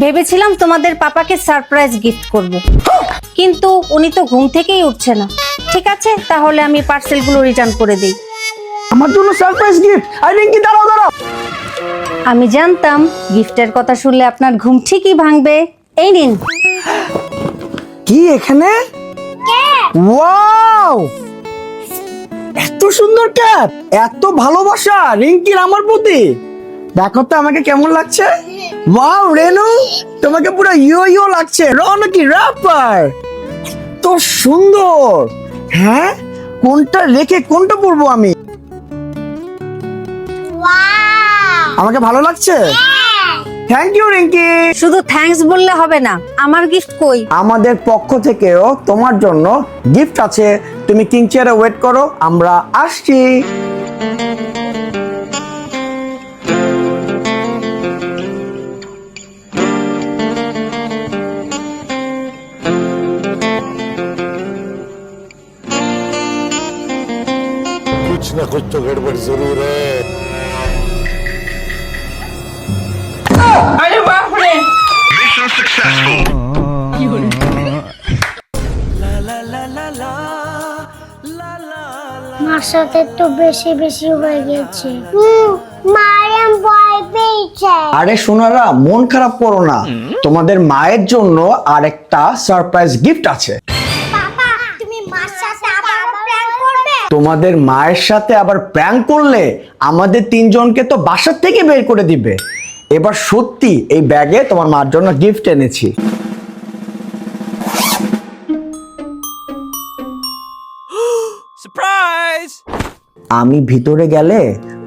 ভেবেছিলাম তোমাদের পাপাকে সারপ্রাইজ গিফট করব, কিন্তু উনি তো ঘুম থেকেই উঠছে না। ঠিক আছে, তাহলে আমি পার্সেলগুলো রিটার্ন করে দিই। আমার জন্য সারপ্রাইজ গিফট? আই রিঙ্কি, দাঁড়াও দাঁড়াও। আমি জানতাম গিফটের কথা শুনলে আপনার ঘুম ঠিকই ভাঙবে। এই নিন। কি এখানে? ওয়াও, এত সুন্দর ক্যাপ, এত ভালোবাসা রিঙ্কির আমার প্রতি। দেখো তো আমাকে কেমন লাগছে। ওয়াও রেনু, তোমাকে পুরো ইয়ো ইয়ো লাগছে। রনকি র্যাপার, তো সুন্দর। হ্যাঁ, কোনটা রেখে কোনটা পরবো আমি? আমাকে ভালো লাগছে। Thank you Rinki. শুধু থ্যাঙ্কস বললে হবে না, আমার গিফট কই? আমাদের পক্ষ থেকেও তোমার জন্য গিফট আছে। তুমি কিং চেয়ারে ওয়েট করো, আমরা আসছি। कुछ ना कुछ तो गड़बड़ जरूर है। अरे बाप रे, Mission successful. মার সাথে একটু বেশি বেশি হয়ে গেছে। মারিয়াম ভয় পেয়েছে। আরে সোনারা, মন খারাপ করো না, তোমাদের মায়ের জন্য আরেকটা সারপ্রাইজ গিফট আছে। পাপা, তুমি মার সাথে আবার প্র্যাঙ্ক করবে? তোমাদের মায়ের সাথে আবার প্র্যাঙ্ক করলে আমাদের তিনজনকে তো বাসার থেকে বের করে দিবে। এবার সত্যি এই ব্যাগে তোমার মার জন্য গিফট এনেছি। सरप्राइज। আমি ভিতরে গেলে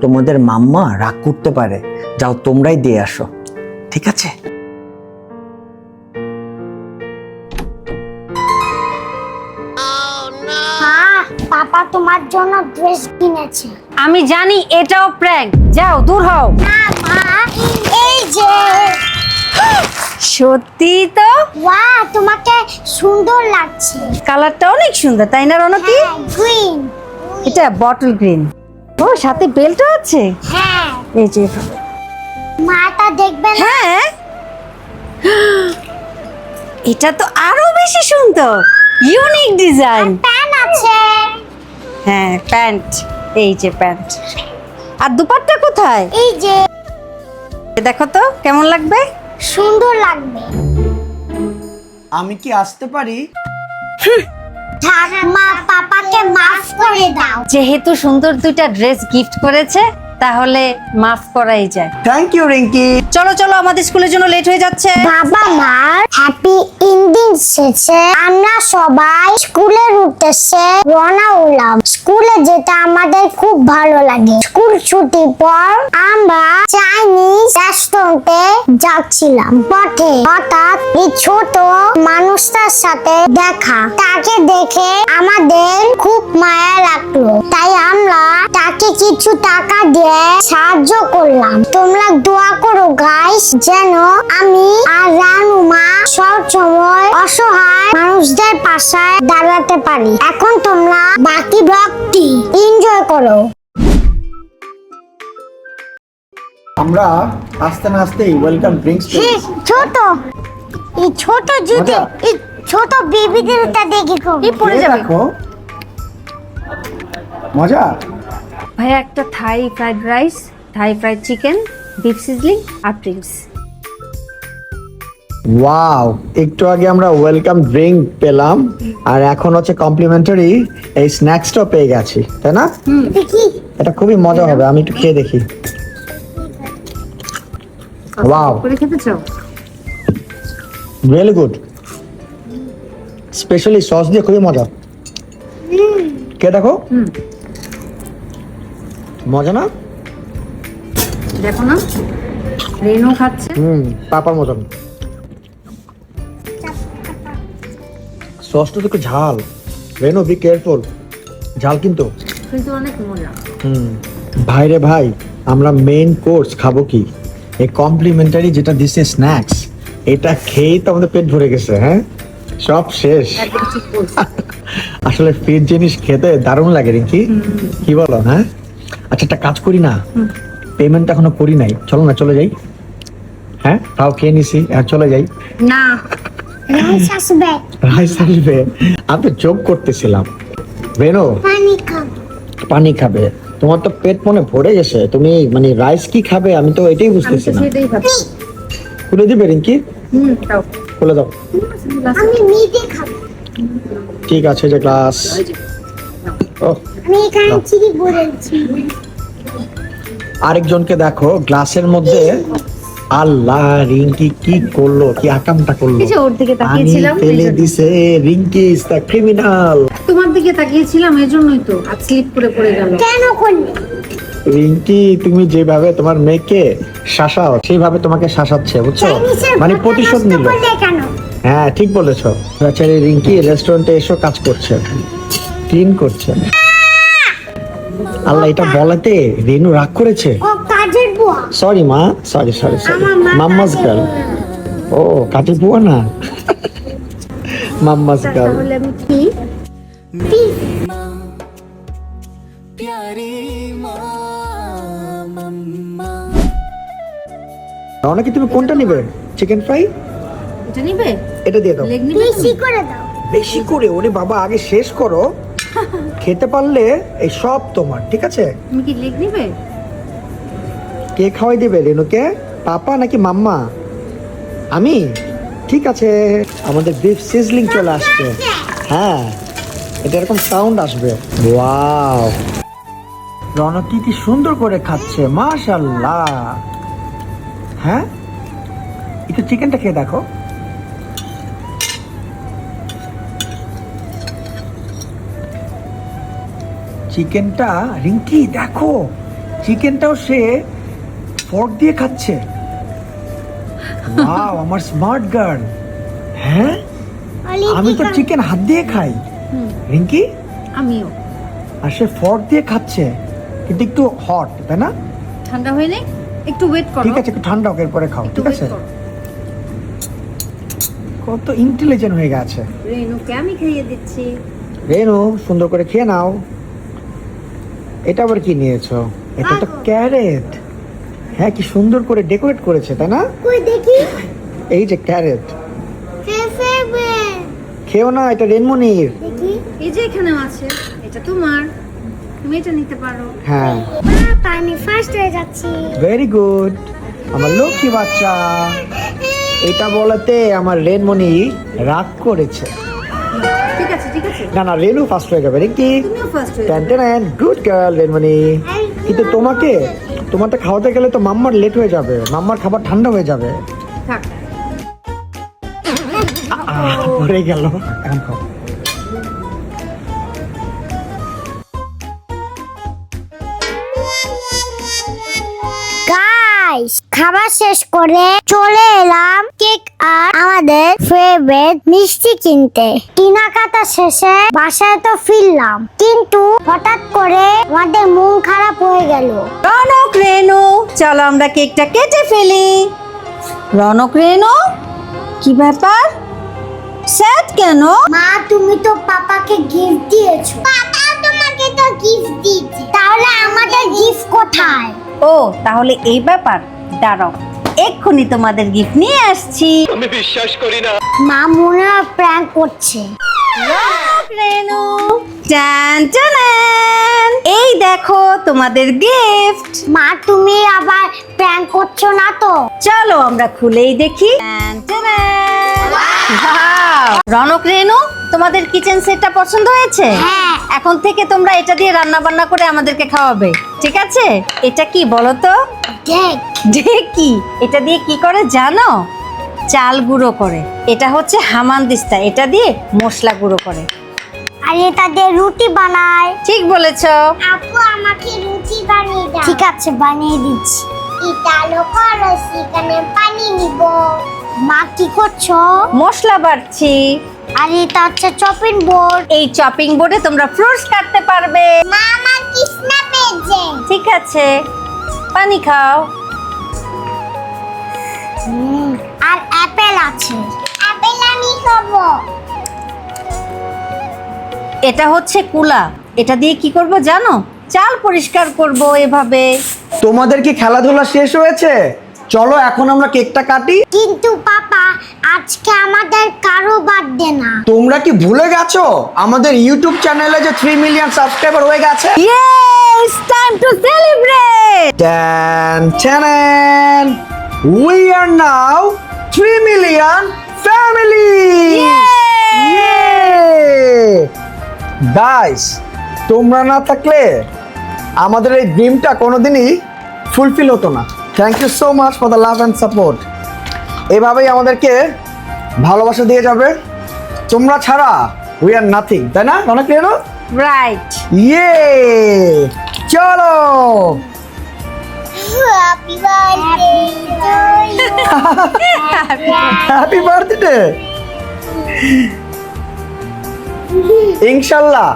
তোমাদের মাম্মা রাগ করতে পারে, যাও তোমরাই দিয়ে আসো, ঠিক আছে? হ্যাঁ, পাপা তোমার জন্য ড্রেস কিনেছে। আমি জানি এটাও প্র্যাঙ্ক, যাও দূর হও। না মা, এই যে। সত্যি তো, ওয়াও, তোমাকে সুন্দর লাগছে। কালারটা অনেক সুন্দর, তাই না রনকি? গ্রিন। এটা বটল গ্রিন। ও, সাথে বেল্টও আছে। হ্যাঁ, এই যে। মাটা দেখবে না? হ্যাঁ, এটা তো আরো বেশি সুন্দর, ইউনিক ডিজাইন। প্যান আছে। হ্যাঁ, প্যান্ট। এই যে প্যান্ট। আর দুপাট্টা কোথায়? এই যে। দেখো তো কেমন লাগবে। সুন্দর লাগবে। আমি কি আসতে পারি? থাক মা, পাপাকে মাফ করে দাও। যেহেতু সুন্দর দুইটা ড্রেস গিফট করেছে, তাহলে মাফ করাই যায়। Thank you Rinki. চলো চলো, আমাদের স্কুলের জন্য লেট হয়ে যাচ্ছে। বাবা মার হ্যাপি এন্ডিং শেষে আমরা সবাই স্কুলের উদ্দেশ্যে রওনা হলাম। স্কুলে যেতে আমাদের খুব ভালো লাগে। স্কুল ছুটির পর আমরা চাইনিজ রেস্টুরেন্টে যাচ্ছিলাম। পথে হঠাৎ এই ছোট মানুষটার সাথে দেখা। তাকে দেখে আমাদের খুব মায়া লাগলো, তাই আমরা তাকে কিছু টাকা দিয়ে সাহায্য করলাম। তোমরা দোয়া করো গাইস, যেন আমি আর রানুমা সব সময় অসহায় মানুষদের পাশে দাঁড়াতে পারি। এখন তোমরা বাকি ব্লগটি এনজয় করো। আমরা আস্তে না আস্তেই ওয়েলকাম ড্রিঙ্কস ছোট, এই ছোট জুতো, মজা। এই ছোট বেবিদেরটা দেখে খুব পড়ে যাবে। দেখো মজা। ভাইয়া একটা Thai fried rice, Thai fried chicken, beef sizzling আর ড্রিঙ্কস। ওয়াও, একটু আগে আমরা ওয়েলকাম ড্রিঙ্ক পেলাম, আর এখন হচ্ছে কমপ্লিমেন্টারি এই স্ন্যাক্সটাও পেয়ে গেছি, তাই না? দেখি। এটা খুবই মজা হবে, আমি একটু খেয়ে দেখি। ওয়াও, করে খেতে চাও? রিয়েলি গুড, স্পেশালি সস দিয়ে খুবই মজা। কে দেখো, মজা না? দেখো না, রেনও খাচ্ছে। পাপার মতন। সসটা তো একটু ঝাল। রেনো, বি কেয়ারফুল, ঝাল কিন্তু। কিন্তু অনেক মজা। ভাই রে ভাই, আমরা মেইন কোর্স খাবো কি? এই কমপ্লিমেন্টারি যেটা দিছে স্ন্যাক্স, এটা খেয়েই তো আমাদের পেট ভরে গেছে। হ্যাঁ, সব শেষ। আসলে ফিট জিনিস খেতে দারুণ লাগে রিঙ্কি, কি বলো? হ্যাঁ, আচ্ছা একটা কাজ করি না, পেমেন্ট এখনো করি নাই, চলো না চলে যাই। হ্যাঁ তাও খেয়ে নিছি আর চলে যাই। না, রাইস আসবে, রাইস আসবে, আমি তো যোগ করতেছিলাম। বেনো পানি খাব। পানি খাবে, তোমার তো পেট মনে ভরে গেছে, তুমি মানে রাইস কি খাবে আমি তো এটাই আমি বুঝতেছি তো না। সেটাই ভাবছি। খুলে দিবে রিঙ্কি? তাও। খুলে দাও। আমি নিজে খাব। ঠিক আছে, যে গ্লাস। ও আমি এখানে চিড়ি বলেছি। আরেকজনকে দেখো গ্লাসের মধ্যে। আল্লাহ, রিঙ্কি কি করলো, কি আকামটা করলো। এই যে ওর দিকে পানি তাকিয়েছিলাম, ফেলে এই জন্য। দিছে, রিঙ্কি ইজ দ্য ক্রিমিনাল। তোমার দিকে তাকিয়েছিলাম এজন্যই তো আজ স্লিপ করে পড়ে গেল। কেন করলি? রিঙ্কি, তুমি যেভাবে তোমার মেয়েকে শাসাও সেইভাবে তোমাকে শাসাচ্ছে, বুঝছো? চাইনিজের মানে বোতল প্রতিশোধ নষ্ট নিল। করলে কেন? হ্যাঁ ঠিক বলেছো। বেচারি রিঙ্কি রেস্টুরেন্টে এসে কাজ করছে, ক্লিন করছে। আল্লাহ, এটা বলাতে রেনু রাগ করেছে। ও কাজের বুয়া। সরি মা, সরি সরি সরি। আমার মা মাম্মাস কাজের গার্ল। ও কাজের বুয়া না, মাম্মাস গার্ল। তাহলে আমি কি রওনা, কি তুমি কোনটা নিবে? চিকেন ফ্রাই এটা নিবে? এটা দিয়ে দাও। লেগ নিবে বেশি তুমি? করে দাও। বেশি করে, ওরে বাবা আগে শেষ করো। খেতে পারলে এই সব তোমার, ঠিক আছে? তুমি কি লেগ নিবে? কে খাওয়াই দিবে রেনুকে, পাপা নাকি মাম্মা? আমি? ঠিক আছে, আমাদের বিফ সিজলিং চলে আসছে। হ্যাঁ, এটা এরকম সাউন্ড আসবে। ওয়াও, রনক কি সুন্দর করে খাচ্ছে, মাশাআল্লাহ। হ্যাঁ, একটু চিকেনটা খেয়ে দেখো। চিকেনটা রিঙ্কি দেখো, চিকেনটাও সে ফর্ক দিয়ে খাচ্ছে। ওয়াও, আমার স্মার্ট গার্ল। হ্যাঁ, আমি তো চিকেন হাত দিয়ে খাই রিঙ্কি, আমিও। আর সে ফর্ক দিয়ে খাচ্ছে, কিন্তু একটু হট, তাই না? ঠান্ডা হয়ে নেই, একটু ওয়েট করো। ঠিক আছে, একটু ঠান্ডা হোক, এরপরে খাও, একটু ঠিক ওয়েট আছে? করো। কত ইন্টেলিজেন্ট হয়ে গেছে। রেনুকে আমি খাইয়ে দিচ্ছি। রেনু, সুন্দর করে খেয়ে নাও। এটা আবার কি নিয়েছো? এটা তো ক্যারেট। হ্যাঁ, কি সুন্দর করে ডেকোরেট করেছে, তাই না? কই দেখি। এই যে ক্যারেট, ফেফে খেও না, এটা রেনমনির। দেখি। এই যে এখানেও আছে, এটা তোমার, তুমি এটা নিতে পারো। হ্যাঁ, বাবা, আমি ফার্স্ট হয়ে যাচ্ছি। ভেরি গুড, আমার লক্ষ্মী বাচ্চা। এটা বলাতে আমার রেনমনি রাগ করেছে। ঠিক আছে ঠিক আছে, না না, রেনু ফার্স্ট হয়ে যাবে নাকি? তুমিও ফার্স্ট হয়ে টেন টেন, গুড গার্ল রেনমনি। কিন্তু তোমারটা খাওয়াতে গেলে তো মাম্মার লেট হয়ে যাবে, মাম্মার খাবার ঠান্ডা হয়ে যাবে। থাক। পড়ে গেল, এখন খাও। গাইস, খাবার শেষ করে চলে এলাম কেক আর আমাদের ফেভারিট মিষ্টি কিনতে। কেনাকাটা শেষে বাসায় তো ফিরলাম, কিন্তু হঠাৎ করে আমাদের মন খারাপ হয়ে গেল। রনক, রেনু, চলো আমরা কেকটা কেটে ফেলি। রনক, রেনু, কি ব্যাপার? স্যাড কেন? মা, তুমি তো পাপাকে গিফট দিয়েছো। পাপা তোমাকে তো গিফট দিয়েছে, তাহলে আমাদের গিফট কোথায়? ও, তাহলে এই ব্যাপার, দাঁড়াও, এক্ষুনি তোমাদের গিফট নিয়ে আসছি। মা মনে হয় প্র্যাঙ্ক করছে। রনক, রেনু, টান টান, এই দেখো তোমাদের গিফট। মা, তুমি আবার প্র্যাঙ্ক করছো না তো? চলো আমরা খুলেই দেখি। টান টান। Wow! রনক, রেনু, তোমাদের কিচেন সেটটা পছন্দ হয়েছে? হ্যাঁ। এখন থেকে তোমরা এটা দিয়ে রান্না বান্না করে আমাদেরকে খাওয়াবে, ঠিক আছে? এটা কি বলো তো? দেখ, কি এটা দিয়ে কি করে জানো? চাল গুঁড়ো করে। এটা হচ্ছে হামানদিস্তা, এটা দিয়ে মশলা গুঁড়ো করে। আর এটা দিয়ে রুটি বানায়। ঠিক বলেছো। আপু, আমাকে রুটি বানিয়ে দাও। ঠিক আছে, বানিয়ে দিচ্ছি। ইতালো করো, সেখানে পানি নিব। মা, কি করছো? মশলা বাড়ছি। আর এটা হচ্ছে চপিং বোর্ড। এই চপিং বোর্ডে তোমরা ফ্রুটস কাটতে পারবে। মা, আমার কৃষ্ণা পেয়েছে। ঠিক আছে, পানি খাও। আর অ্যাপেল আছে। অ্যাপেল আমি খাবো। এটা হচ্ছে কুলা, এটা দিয়ে কি করব জানো? চাল পরিষ্কার করব এভাবে। তোমাদের কি খেলাধুলা শেষ হয়েছে? চলো এখন আমরা কেকটা কাটি। কিন্তু পাপা আজকে আমাদের কারো বার্থডে না। তোমরা কি ভুলে গেছো আমাদের ইউটিউব চ্যানেলে যে 3 মিলিয়ন সাবস্ক্রাইবার হয়ে গেছে? Yes, time to celebrate. Tan, tanan. We are now 3 million family. Guys, তোমরা না থাকলে আমাদের এই ড্রিমটা কোনোদিনই ফুলফিল হতো না। Thank you so much for the love and support. এভাবেই আমাদেরকে ভালোবাসা দিয়ে যাবে। তোমরা ছাড়া উই আর নাথিং, তাই না? অনেক ক্লিয়ার? Right. ইয়ে, চলো। Happy birthday. Happy birthday. ইনশাল্লাহ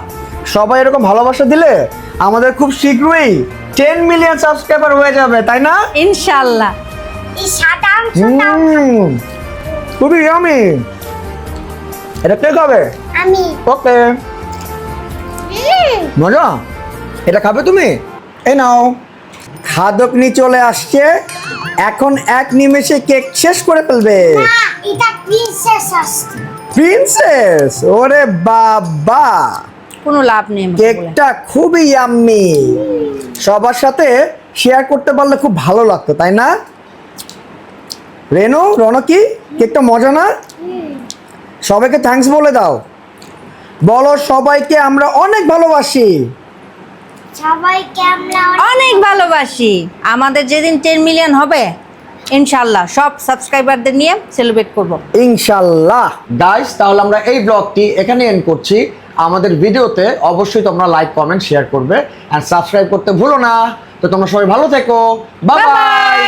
সবাই এরকম ভালোবাসা দিলে আমাদের খুব শীঘ্রই 10 মিলিয়ন সাবস্ক্রাইবার হয়ে যাবে, তাই না? ইনশাআল্লাহ। এই সাদা অংশটা খুবই ইয়ামি। এটা কে খাবে? আমি। ওকে, মজা। এটা খাবে তুমি? এই নাও। খাদকনি চলে আসছে, এখন এক নিমেষে কেক শেষ করে ফেলবে। না, এটা প্রিন্সেস আসছে। প্রিন্সেস, ওরে বাবা, কোনো লাভ নেই আমাকে বলে। কেকটা খুবই ইয়াম্মি। সবার সাথে শেয়ার করতে পারলে খুব ভালো লাগতো, তাই না? রেনু, রনকি, কেকটা মজা না? সবাইকে থ্যাঙ্কস বলে দাও। বলো সবাইকে আমরা অনেক ভালোবাসি। সবাইকে আমরা অনেক ভালোবাসি। আমাদের যেদিন 10 মিলিয়ন হবে ইনশাআল্লাহ সব সাবস্ক্রাইবারদের নিয়ে সেলিব্রেট করব। ইনশাল্লাহ। গাইস, তাহলে আমরা এই ব্লগটি এখানে এন্ড করছি। আমাদের ভিডিওতে অবশ্যই তোমরা লাইক, কমেন্ট, শেয়ার করবে আর সাবস্ক্রাইব করতে ভুলো না। তো তোমরা সবাই ভালো থেকো। Bye bye.